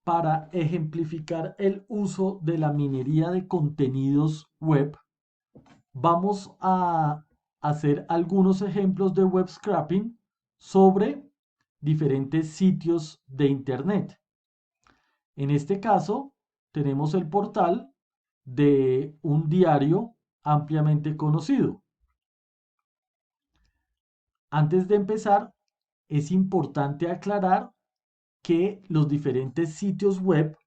para ejemplificar el uso de la minería de contenidos web, vamos a hacer algunos ejemplos de web scraping sobre diferentes sitios de Internet. En este caso, tenemos el portal de un diario ampliamente conocido. Antes de empezar, es importante aclarar que los diferentes sitios web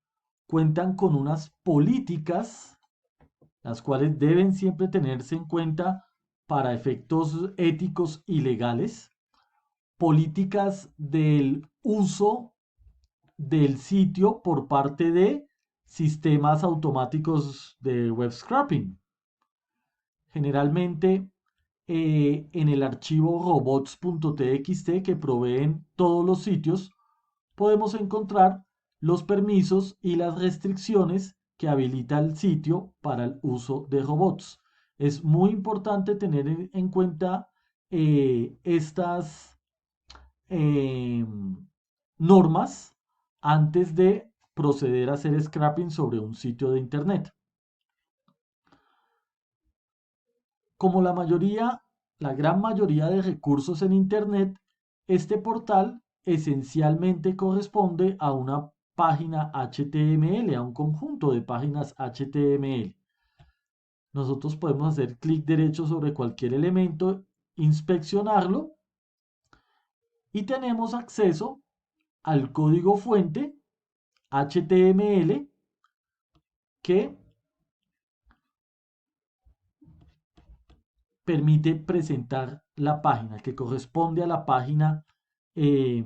cuentan con unas políticas, las cuales deben siempre tenerse en cuenta para efectos éticos y legales, políticas del uso del sitio por parte de sistemas automáticos de web scraping. Generalmente en el archivo robots.txt que proveen todos los sitios, podemos encontrar los permisos y las restricciones que habilita el sitio para el uso de robots. Es muy importante tener en cuenta estas eh, normas antes de proceder a hacer scrapping sobre un sitio de internet. Como la gran mayoría de recursos en internet, este portal esencialmente corresponde a una página HTML, a un conjunto de páginas HTML. Nosotros podemos hacer clic derecho sobre cualquier elemento, inspeccionarlo y tenemos acceso al código fuente HTML que permite presentar la página, que corresponde a la página eh,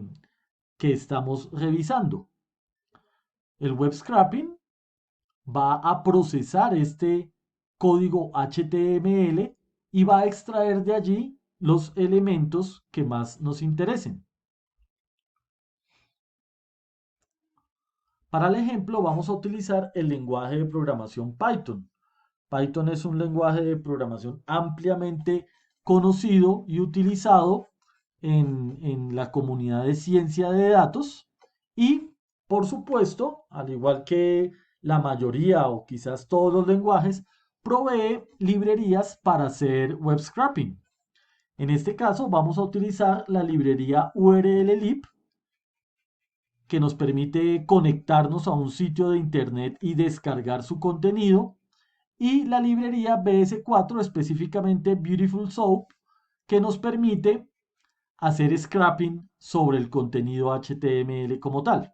que estamos revisando. El web scraping va a procesar este código HTML y va a extraer de allí los elementos que más nos interesen. Para el ejemplo vamos a utilizar el lenguaje de programación Python. Python es un lenguaje de programación ampliamente conocido y utilizado en la comunidad de ciencia de datos y, por supuesto, al igual que la mayoría o quizás todos los lenguajes, provee librerías para hacer web scraping. En este caso vamos a utilizar la librería URLlib que nos permite conectarnos a un sitio de internet y descargar su contenido, y la librería BS4, específicamente Beautiful Soup, que nos permite hacer scrapping sobre el contenido HTML como tal.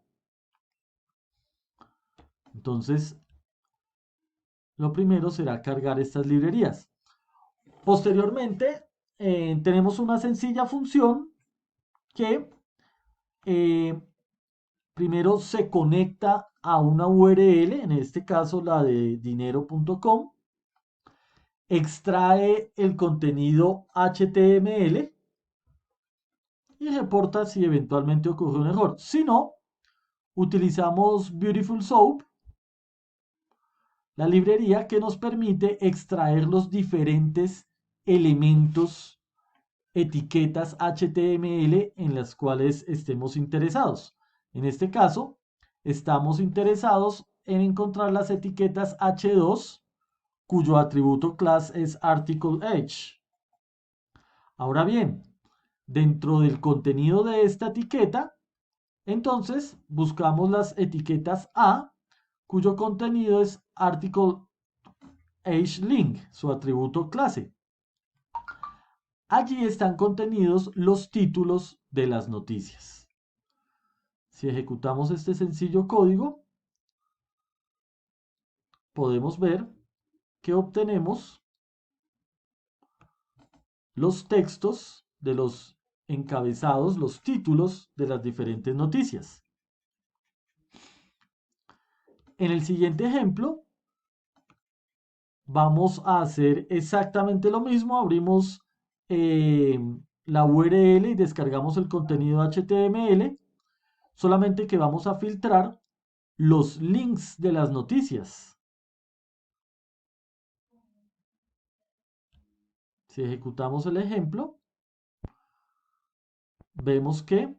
Entonces, lo primero será cargar estas librerías. Posteriormente, tenemos una sencilla función que eh, primero se conecta a una URL, en este caso la de dinero.com, extrae el contenido HTML y reporta si eventualmente ocurre un error. Si no, utilizamos Beautiful Soup, la librería que nos permite extraer los diferentes elementos, etiquetas HTML en las cuales estemos interesados. En este caso, estamos interesados en encontrar las etiquetas H2, cuyo atributo class es Article H. Ahora bien, dentro del contenido de esta etiqueta, entonces buscamos las etiquetas A, cuyo contenido es Article HLink, su atributo clase. Allí están contenidos los títulos de las noticias. Si ejecutamos este sencillo código, podemos ver que obtenemos los textos de los encabezados, los títulos de las diferentes noticias. En el siguiente ejemplo, vamos a hacer exactamente lo mismo. Abrimos eh, la URL y descargamos el contenido HTML, solamente que vamos a filtrar los links de las noticias. Si ejecutamos el ejemplo, vemos que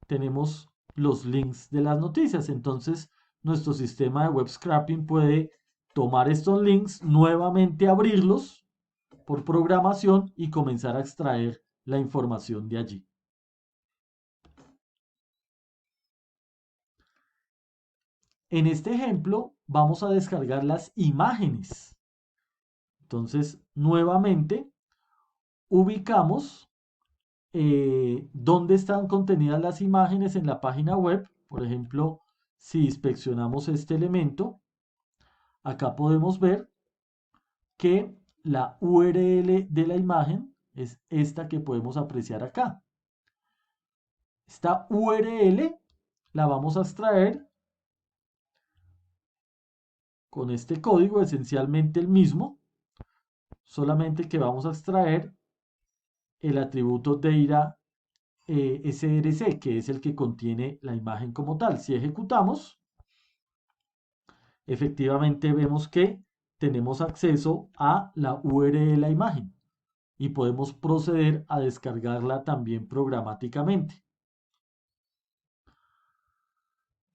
tenemos los links de las noticias. Entonces, nuestro sistema de web scraping puede tomar estos links, nuevamente abrirlos por programación y comenzar a extraer la información de allí. En este ejemplo vamos a descargar las imágenes. Entonces, nuevamente ubicamos dónde están contenidas las imágenes en la página web. Por ejemplo, si inspeccionamos este elemento, acá podemos ver que la URL de la imagen es esta que podemos apreciar acá. Esta URL la vamos a extraer con este código, esencialmente el mismo, solamente que vamos a extraer el atributo data src, que es el que contiene la imagen como tal. Si ejecutamos, efectivamente vemos que tenemos acceso a la URL de la imagen y podemos proceder a descargarla también programáticamente.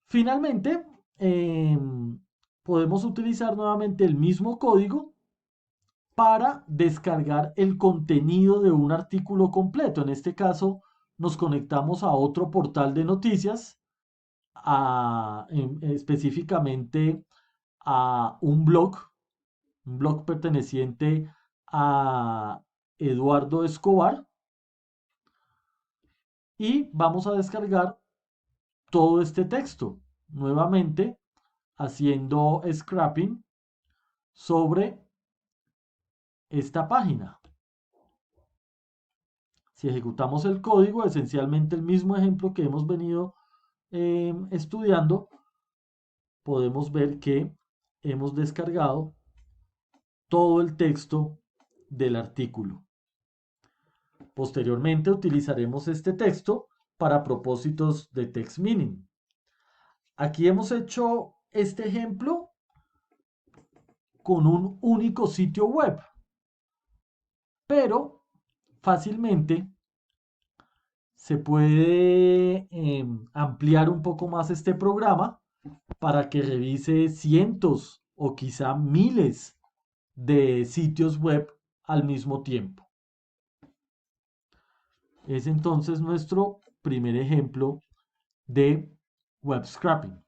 Finalmente, podemos utilizar nuevamente el mismo código para descargar el contenido de un artículo completo. En este caso, nos conectamos a otro portal de noticias, específicamente a un blog perteneciente a Eduardo Escobar, y vamos a descargar todo este texto, nuevamente haciendo scrapping sobre esta página. Si ejecutamos el código, esencialmente el mismo ejemplo que hemos venido estudiando, podemos ver que hemos descargado todo el texto del artículo. Posteriormente utilizaremos este texto para propósitos de text mining. Aquí hemos hecho este ejemplo con un único sitio web, pero fácilmente se puede ampliar un poco más este programa para que revise cientos o quizá miles de sitios web al mismo tiempo. Es entonces nuestro primer ejemplo de web scraping.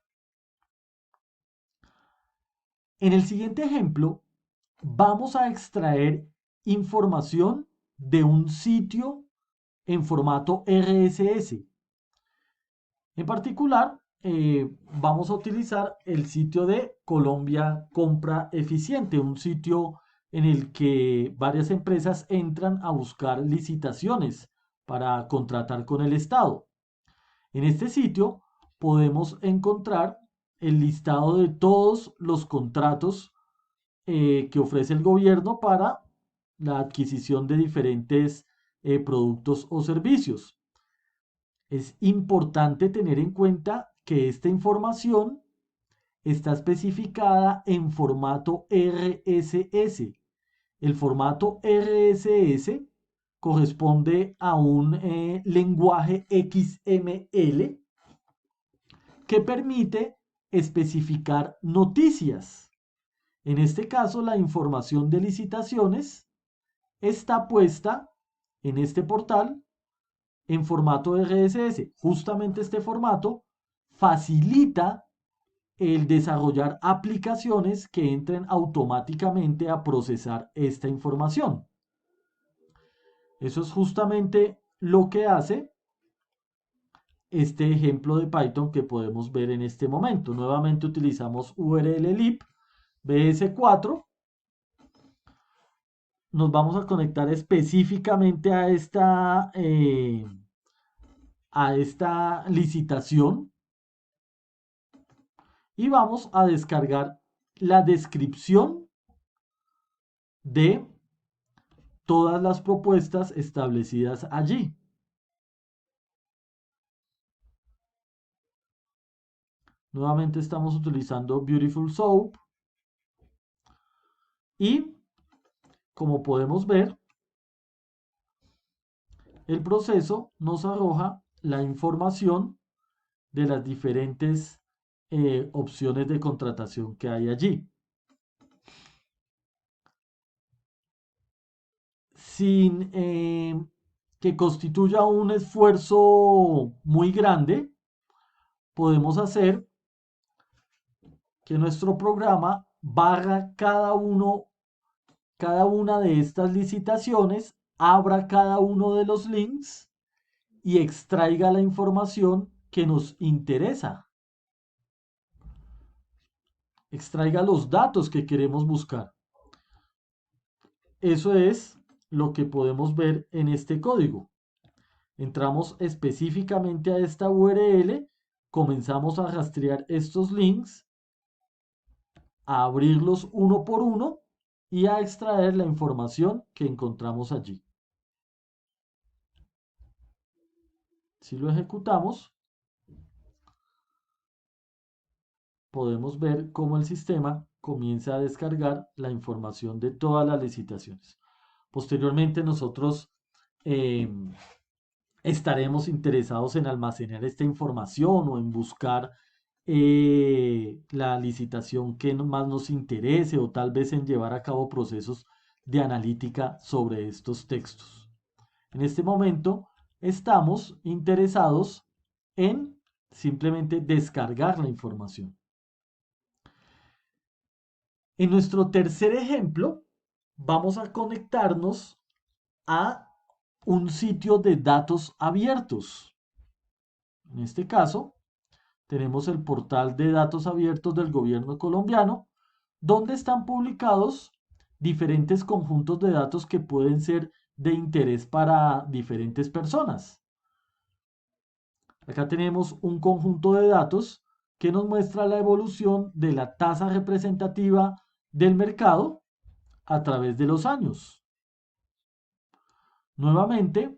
En el siguiente ejemplo, vamos a extraer información de un sitio en formato RSS. En particular, vamos a utilizar el sitio de Colombia Compra Eficiente, un sitio en el que varias empresas entran a buscar licitaciones para contratar con el Estado. En este sitio podemos encontrar el listado de todos los contratos que ofrece el gobierno para la adquisición de diferentes productos o servicios. Es importante tener en cuenta que esta información está especificada en formato RSS. El formato RSS corresponde a un lenguaje XML que permite especificar noticias. En este caso, la información de licitaciones está puesta en este portal en formato RSS. Justamente este formato facilita el desarrollar aplicaciones que entren automáticamente a procesar esta información. Eso es justamente lo que hace este ejemplo de Python que podemos ver en este momento. Nuevamente utilizamos URL lib bs4. Nos vamos a conectar específicamente a esta licitación y vamos a descargar la descripción de todas las propuestas establecidas allí. Nuevamente estamos utilizando Beautiful Soap y, como podemos ver, el proceso nos arroja la información de las diferentes opciones de contratación que hay allí. Sin que constituya un esfuerzo muy grande, podemos hacer que nuestro programa barra cada una de estas licitaciones, abra cada uno de los links y extraiga la información que nos interesa. Extraiga los datos que queremos buscar. Eso es lo que podemos ver en este código. Entramos específicamente a esta URL, comenzamos a rastrear estos links, a abrirlos uno por uno y a extraer la información que encontramos allí. Si lo ejecutamos, podemos ver cómo el sistema comienza a descargar la información de todas las licitaciones. Posteriormente nosotros eh, estaremos interesados en almacenar esta información o en buscar la licitación que más nos interese o tal vez en llevar a cabo procesos de analítica sobre estos textos. En este momento estamos interesados en simplemente descargar la información. En nuestro tercer ejemplo, vamos a conectarnos a un sitio de datos abiertos. En este caso, tenemos el portal de datos abiertos del gobierno colombiano, donde están publicados diferentes conjuntos de datos que pueden ser de interés para diferentes personas. Acá tenemos un conjunto de datos que nos muestra la evolución de la tasa representativa del mercado a través de los años. Nuevamente,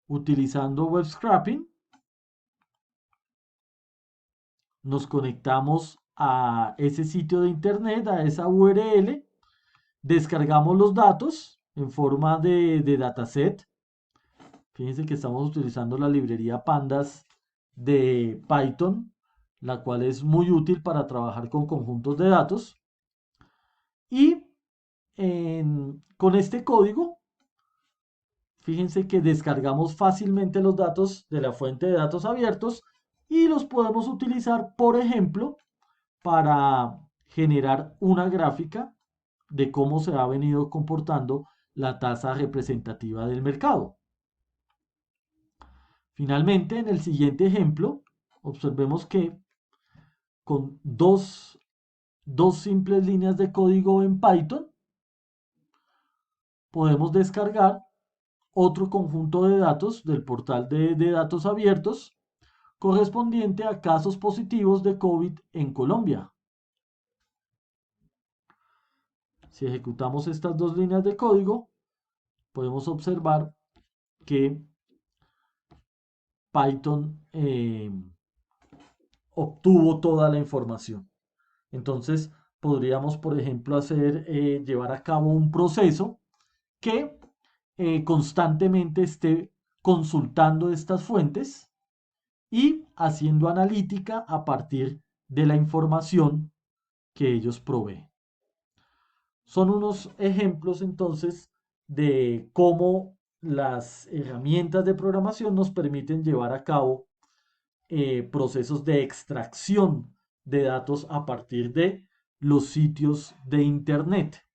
utilizando web scraping, nos conectamos a ese sitio de internet, a esa URL, descargamos los datos en forma de dataset. Fíjense que estamos utilizando la librería Pandas de Python, la cual es muy útil para trabajar con conjuntos de datos. Y con este código, fíjense que descargamos fácilmente los datos de la fuente de datos abiertos y los podemos utilizar, por ejemplo, para generar una gráfica de cómo se ha venido comportando la tasa representativa del mercado. Finalmente, en el siguiente ejemplo, observemos que con dos simples líneas de código en Python, podemos descargar otro conjunto de datos del portal de datos abiertos correspondiente a casos positivos de COVID en Colombia. Si ejecutamos estas dos líneas de código, podemos observar que Python obtuvo toda la información. Entonces, podríamos, por ejemplo, llevar a cabo un proceso que constantemente esté consultando estas fuentes y haciendo analítica a partir de la información que ellos proveen. Son unos ejemplos entonces de cómo las herramientas de programación nos permiten llevar a cabo procesos de extracción de datos a partir de los sitios de Internet.